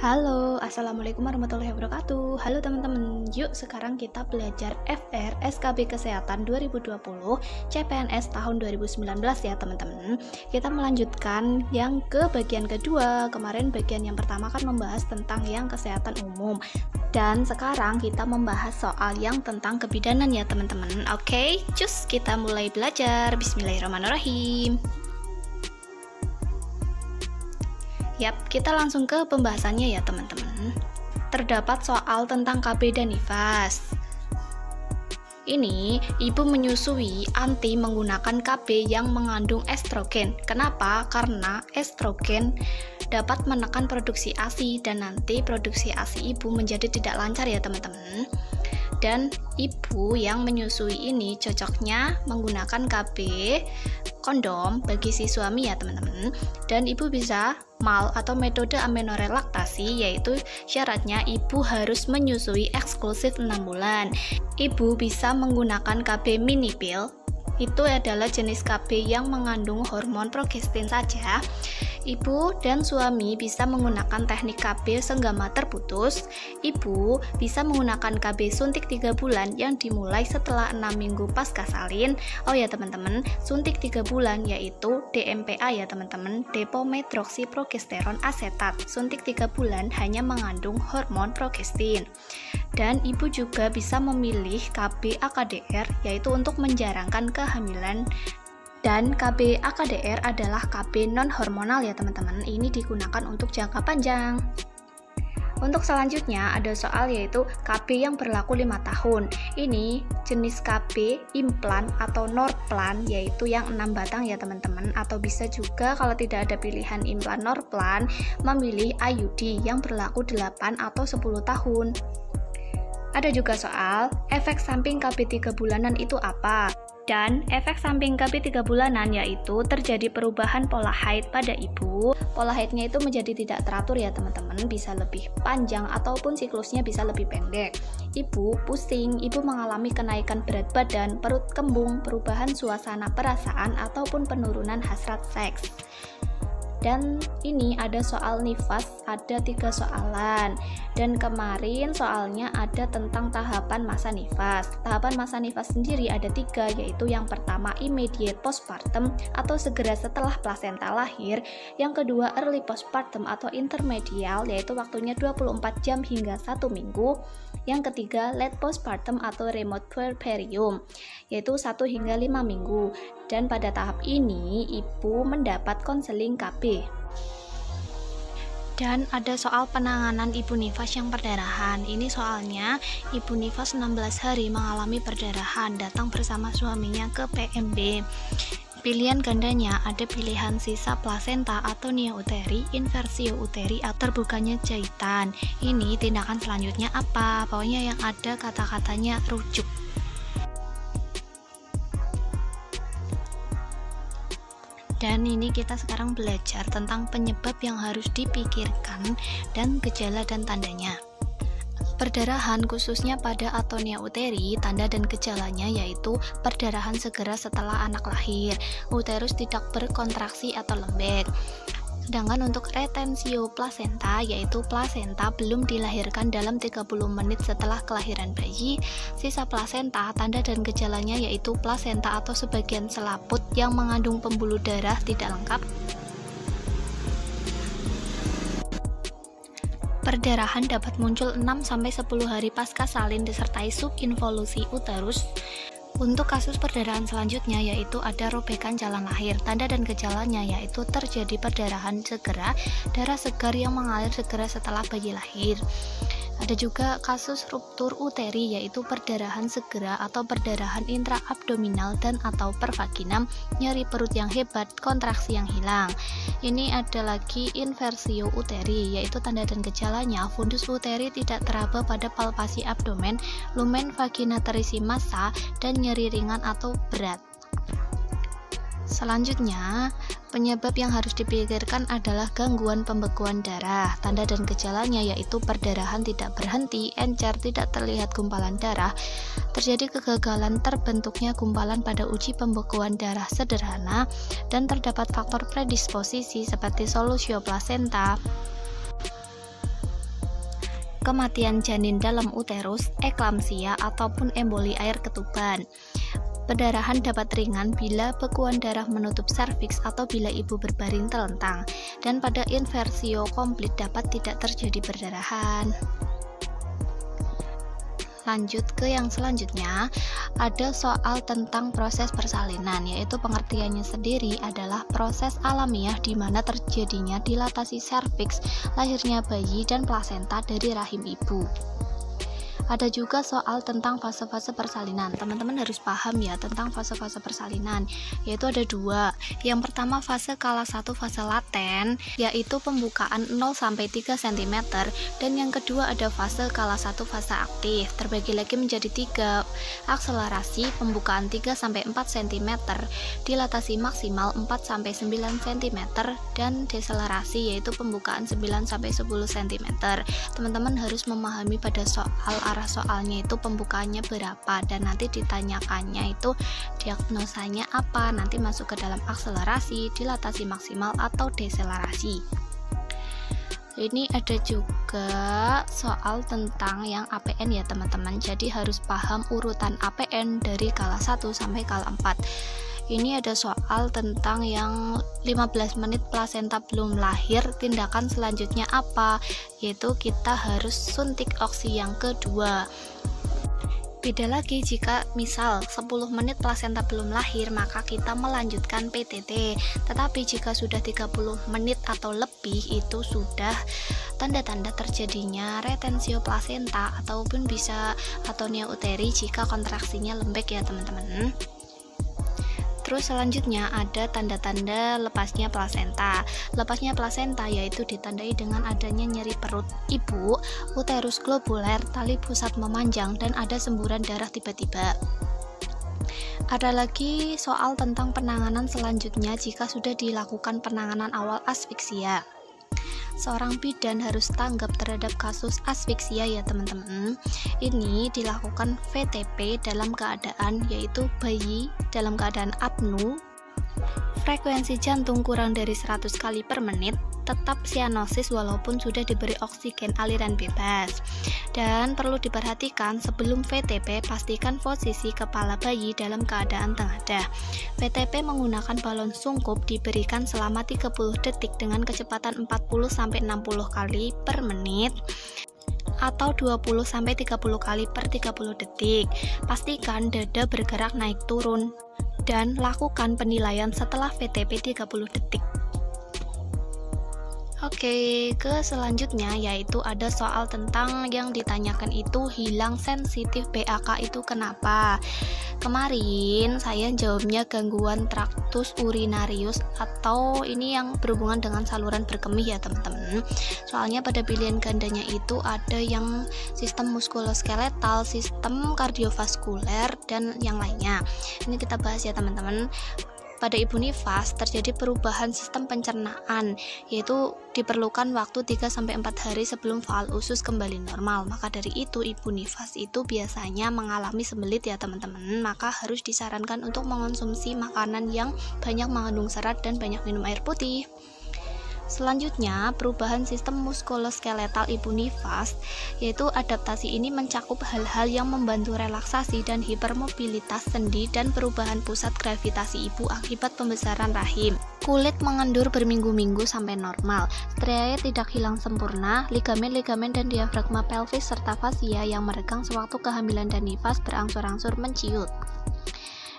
Halo, Assalamualaikum warahmatullahi wabarakatuh. Halo teman-teman, yuk sekarang kita belajar FR SKB Kesehatan 2020 CPNS tahun 2019 ya teman-teman. Kita melanjutkan yang ke bagian kedua. Kemarin bagian yang pertama kan membahas tentang yang kesehatan umum. Dan sekarang kita membahas soal yang tentang kebidanan ya teman-teman. Oke, cus kita mulai belajar. Bismillahirrahmanirrahim. Yap, kita langsung ke pembahasannya ya teman-teman. Terdapat soal tentang KB dan nifas. Ini, ibu menyusui anti menggunakan KB yang mengandung estrogen. Kenapa? Karena estrogen dapat menekan produksi ASI dan nanti produksi ASI ibu menjadi tidak lancar ya teman-teman. Dan ibu yang menyusui ini cocoknya menggunakan KB kondom bagi si suami ya teman-teman. Dan ibu bisa MAL atau metode amenorelaktasi, yaitu syaratnya ibu harus menyusui eksklusif 6 bulan. Ibu bisa menggunakan KB mini pill. Itu adalah jenis KB yang mengandung hormon progestin saja. Ibu dan suami bisa menggunakan teknik KB senggama terputus. Ibu bisa menggunakan KB suntik 3 bulan yang dimulai setelah 6 minggu pasca salin. Oh ya teman-teman, suntik 3 bulan yaitu DMPA ya teman-teman, depomedroksiprogesteron asetat. Suntik 3 bulan hanya mengandung hormon progestin. Dan ibu juga bisa memilih KB AKDR, yaitu untuk menjarangkan kehamilan. Dan KB AKDR adalah KB non-hormonal ya teman-teman. Ini digunakan untuk jangka panjang. Untuk selanjutnya ada soal yaitu KB yang berlaku 5 tahun. Ini jenis KB implan atau Norplan, yaitu yang 6 batang ya teman-teman. Atau bisa juga kalau tidak ada pilihan implan Norplan, memilih IUD yang berlaku 8 atau 10 tahun. Ada juga soal efek samping KB 3 bulanan itu apa? Dan efek samping KB 3 bulanan yaitu terjadi perubahan pola haid pada ibu. Pola haidnya itu menjadi tidak teratur ya teman-teman, bisa lebih panjang ataupun siklusnya bisa lebih pendek. Ibu pusing, ibu mengalami kenaikan berat badan, perut kembung, perubahan suasana perasaan ataupun penurunan hasrat seks. Dan ini ada soal nifas, ada 3 soalan. Dan kemarin soalnya ada tentang tahapan masa nifas. Tahapan masa nifas sendiri ada 3, yaitu yang pertama immediate postpartum atau segera setelah plasenta lahir. Yang kedua early postpartum atau intermedial, yaitu waktunya 24 jam hingga 1 minggu. Yang ketiga late postpartum atau remote puerperium, yaitu 1 hingga 5 minggu. Dan pada tahap ini ibu mendapat konseling KB. Dan ada soal penanganan ibu nifas yang perdarahan. Ini soalnya ibu nifas 16 hari mengalami perdarahan, datang bersama suaminya ke PMB. Pilihan gandanya ada pilihan sisa plasenta atau nia uteri, inversio uteri atau terbukanya jahitan. Ini tindakan selanjutnya apa? Pokoknya yang ada kata-katanya rujuk. Dan ini kita sekarang belajar tentang penyebab yang harus dipikirkan dan gejala dan tandanya. Perdarahan khususnya pada atonia uteri, tanda dan gejalanya yaitu perdarahan segera setelah anak lahir, uterus tidak berkontraksi atau lembek. Sedangkan untuk retensio plasenta, yaitu plasenta belum dilahirkan dalam 30 menit setelah kelahiran bayi. Sisa plasenta, tanda dan gejalanya yaitu plasenta atau sebagian selaput yang mengandung pembuluh darah tidak lengkap. Perdarahan dapat muncul 6-10 hari pasca salin disertai subinvolusi uterus. Untuk kasus perdarahan selanjutnya yaitu ada robekan jalan lahir. Tanda dan gejalanya yaitu terjadi perdarahan segera, darah segar yang mengalir segera setelah bayi lahir. Ada juga kasus ruptur uteri yaitu perdarahan segera atau perdarahan intraabdominal dan atau pervaginam, nyeri perut yang hebat, kontraksi yang hilang. Ini ada lagi inversio uteri yaitu tanda dan gejalanya fundus uteri tidak teraba pada palpasi abdomen, lumen vagina terisi massa dan nyeri ringan atau berat. Selanjutnya, penyebab yang harus dipikirkan adalah gangguan pembekuan darah. Tanda dan gejalanya yaitu perdarahan tidak berhenti, encer, tidak terlihat gumpalan darah. Terjadi kegagalan terbentuknya gumpalan pada uji pembekuan darah sederhana dan terdapat faktor predisposisi seperti solusio plasenta. kematian janin dalam uterus, eklamsia, ataupun emboli air ketuban. Perdarahan dapat ringan bila bekuan darah menutup serviks atau bila ibu berbaring telentang, dan pada inversio komplit dapat tidak terjadi perdarahan. Lanjut ke yang selanjutnya, ada soal tentang proses persalinan, yaitu pengertiannya sendiri adalah proses alamiah di mana terjadinya dilatasi serviks, lahirnya bayi dan plasenta dari rahim ibu. Ada juga soal tentang fase-fase persalinan. Teman-teman harus paham ya tentang fase-fase persalinan, yaitu ada dua. Yang pertama fase kala 1 fase laten, yaitu pembukaan 0-3 cm, dan yang kedua ada fase kala 1 fase aktif, terbagi lagi menjadi 3. Akselerasi pembukaan 3-4 cm, dilatasi maksimal 4-9 cm, dan deselerasi yaitu pembukaan 9-10 cm. Teman-teman harus memahami pada soal arah soalnya itu pembukaannya berapa, dan nanti ditanyakannya itu diagnosanya apa, nanti masuk ke dalam akselerasi, dilatasi maksimal, atau deselerasi. Ini ada juga soal tentang yang APN ya teman-teman, jadi harus paham urutan APN dari kala 1 sampai kala 4. Ini ada soal tentang yang 15 menit plasenta belum lahir, tindakan selanjutnya apa, yaitu kita harus suntik oksi yang kedua. Beda lagi jika misal 10 menit plasenta belum lahir, maka kita melanjutkan PTT. Tetapi jika sudah 30 menit atau lebih, itu sudah tanda-tanda terjadinya retensio plasenta ataupun bisa atonia uteri jika kontraksinya lembek ya teman-teman. Terus selanjutnya ada tanda-tanda lepasnya plasenta. Lepasnya plasenta yaitu ditandai dengan adanya nyeri perut ibu, uterus globuler, tali pusat memanjang, dan ada semburan darah tiba-tiba. Ada lagi soal tentang penanganan selanjutnya jika sudah dilakukan penanganan awal asfiksia. Seorang bidan harus tanggap terhadap kasus asfiksia ya teman-teman. Ini dilakukan VTP dalam keadaan yaitu bayi dalam keadaan apnu, frekuensi jantung kurang dari 100 kali per menit, tetap sianosis walaupun sudah diberi oksigen aliran bebas. Dan perlu diperhatikan sebelum VTP pastikan posisi kepala bayi dalam keadaan tengadah. VTP menggunakan balon sungkup diberikan selama 30 detik dengan kecepatan 40-60 kali per menit atau 20-30 kali per 30 detik. Pastikan dada bergerak naik turun dan lakukan penilaian setelah VTP 30 detik. Oke, ke selanjutnya yaitu ada soal tentang yang ditanyakan itu hilang sensitif BAK itu kenapa? Kemarin saya jawabnya gangguan traktus urinarius atau ini yang berhubungan dengan saluran berkemih ya teman-teman. Soalnya pada pilihan gandanya itu ada yang sistem muskuloskeletal, sistem kardiovaskuler, dan yang lainnya. Ini kita bahas ya teman-teman. Pada ibu nifas terjadi perubahan sistem pencernaan, yaitu diperlukan waktu 3-4 hari sebelum faal usus kembali normal. Maka dari itu ibu nifas itu biasanya mengalami sembelit ya teman-teman, maka harus disarankan untuk mengonsumsi makanan yang banyak mengandung serat dan banyak minum air putih. Selanjutnya, perubahan sistem muskuloskeletal ibu nifas, yaitu adaptasi ini mencakup hal-hal yang membantu relaksasi dan hipermobilitas sendi dan perubahan pusat gravitasi ibu akibat pembesaran rahim. Kulit mengendur berminggu-minggu sampai normal, striae tidak hilang sempurna, ligamen-ligamen dan diafragma pelvis serta fasia yang meregang sewaktu kehamilan dan nifas berangsur-angsur menciut.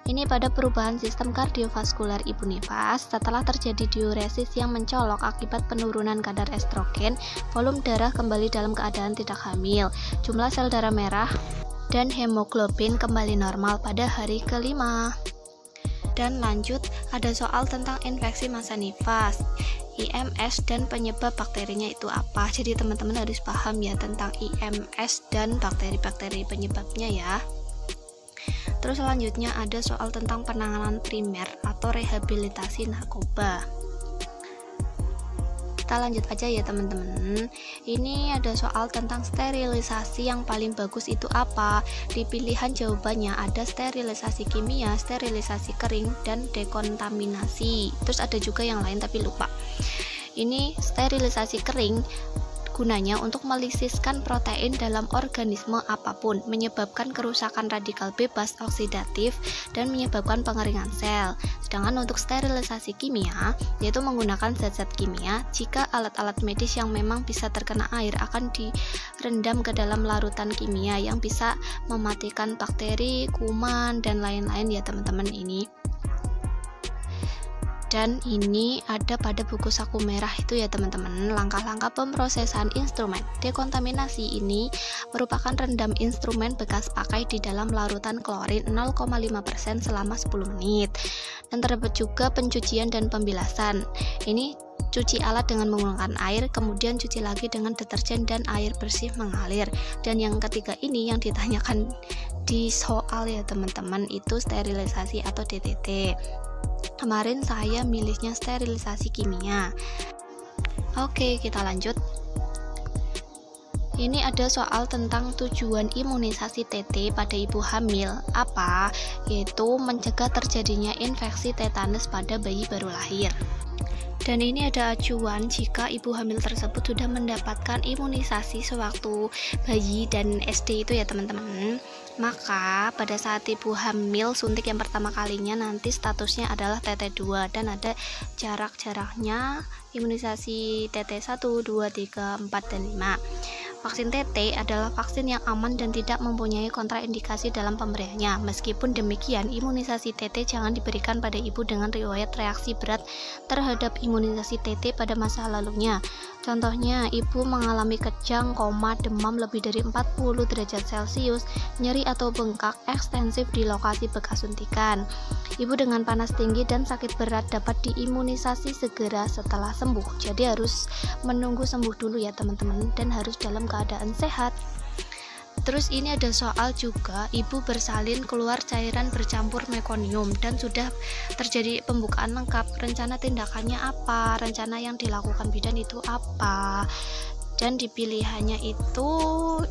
Ini pada perubahan sistem kardiovaskuler ibu nifas setelah terjadi diuresis yang mencolok akibat penurunan kadar estrogen, volume darah kembali dalam keadaan tidak hamil, jumlah sel darah merah dan hemoglobin kembali normal pada hari kelima. Dan lanjut, ada soal tentang infeksi masa nifas, IMS, dan penyebab bakterinya itu apa. Jadi teman-teman harus paham ya tentang IMS dan bakteri-bakteri penyebabnya ya. Terus selanjutnya ada soal tentang penanganan primer atau rehabilitasi narkoba. Kita lanjut aja ya teman-teman. Ini ada soal tentang sterilisasi yang paling bagus itu apa. Di pilihan jawabannya ada sterilisasi kimia, sterilisasi kering, dan dekontaminasi. Terus ada juga yang lain tapi lupa. Ini sterilisasi kering gunanya untuk melisiskan protein dalam organisme apapun, menyebabkan kerusakan radikal bebas oksidatif dan menyebabkan pengeringan sel. Sedangkan untuk sterilisasi kimia, yaitu menggunakan zat-zat kimia, jika alat-alat medis yang memang bisa terkena air akan direndam ke dalam larutan kimia yang bisa mematikan bakteri, kuman, dan lain-lain ya teman-teman ini. Dan ini ada pada buku saku merah itu ya teman-teman. Langkah-langkah pemrosesan instrumen dekontaminasi ini merupakan rendam instrumen bekas pakai di dalam larutan klorin 0,5% selama 10 menit. Dan terdapat juga pencucian dan pembilasan. Ini cuci alat dengan menggunakan air, kemudian cuci lagi dengan deterjen dan air bersih mengalir. Dan yang ketiga ini yang ditanyakan di soal ya teman-teman, itu sterilisasi atau DTT. Kemarin saya milihnya sterilisasi kimia. Oke, kita lanjut. Ini ada soal tentang tujuan imunisasi TT pada ibu hamil apa, yaitu mencegah terjadinya infeksi tetanus pada bayi baru lahir. Dan ini ada acuan jika ibu hamil tersebut sudah mendapatkan imunisasi sewaktu bayi dan SD itu ya teman-teman. Maka pada saat ibu hamil suntik yang pertama kalinya nanti statusnya adalah TT2 dan ada jarak-jaraknya imunisasi TT1, 2, 3, 4, dan 5. Vaksin TT adalah vaksin yang aman dan tidak mempunyai kontraindikasi dalam pemberiannya. Meskipun demikian, imunisasi TT jangan diberikan pada ibu dengan riwayat reaksi berat terhadap imunisasi TT pada masa lalunya. Contohnya, ibu mengalami kejang, koma, demam lebih dari 40 derajat Celcius, nyeri atau bengkak ekstensif di lokasi bekas suntikan. Ibu dengan panas tinggi dan sakit berat dapat diimunisasi segera setelah sembuh. Jadi harus menunggu sembuh dulu ya teman-teman, dan harus dalam keadaan sehat. Terus ini ada soal juga, ibu bersalin keluar cairan bercampur mekonium dan sudah terjadi pembukaan lengkap. Rencana tindakannya apa? Rencana yang dilakukan bidan itu apa? Dan dipilihannya itu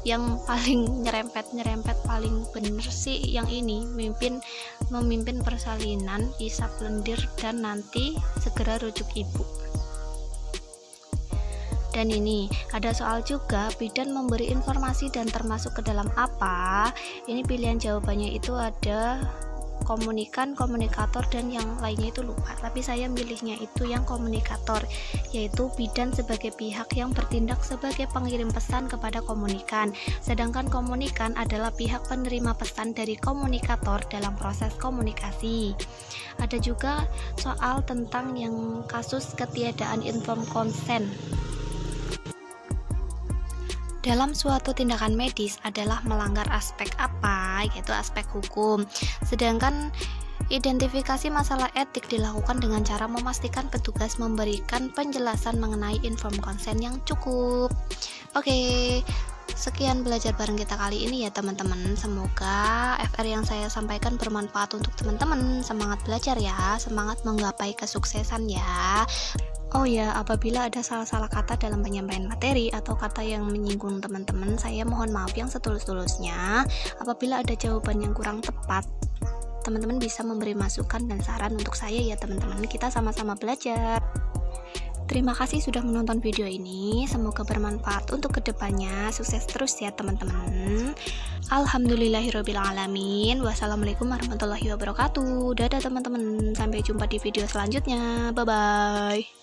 yang paling nyerempet paling bener sih yang ini, memimpin persalinan, isap lendir, dan nanti segera rujuk ibu. Dan ini ada soal juga, bidan memberi informasi dan termasuk ke dalam apa? Ini pilihan jawabannya itu ada komunikan, komunikator, dan yang lainnya itu lupa. Tapi saya milihnya itu yang komunikator, yaitu bidan sebagai pihak yang bertindak sebagai pengirim pesan kepada komunikan. Sedangkan komunikan adalah pihak penerima pesan dari komunikator dalam proses komunikasi. Ada juga soal tentang yang kasus ketiadaan informed consent. Dalam suatu tindakan medis adalah melanggar aspek apa, yaitu aspek hukum. Sedangkan identifikasi masalah etik dilakukan dengan cara memastikan petugas memberikan penjelasan mengenai informed consent yang cukup. Oke, sekian belajar bareng kita kali ini ya teman-teman. Semoga FR yang saya sampaikan bermanfaat untuk teman-teman. Semangat belajar ya, semangat menggapai kesuksesan ya. Oh ya, apabila ada salah-salah kata dalam penyampaian materi atau kata yang menyinggung teman-teman, saya mohon maaf yang setulus-tulusnya. Apabila ada jawaban yang kurang tepat, teman-teman bisa memberi masukan dan saran untuk saya ya teman-teman. Kita sama-sama belajar. Terima kasih sudah menonton video ini. Semoga bermanfaat untuk kedepannya. Sukses terus ya teman-teman. Alhamdulillahirrabbilalamin. Wassalamualaikum warahmatullahi wabarakatuh. Dadah teman-teman. Sampai jumpa di video selanjutnya. Bye-bye.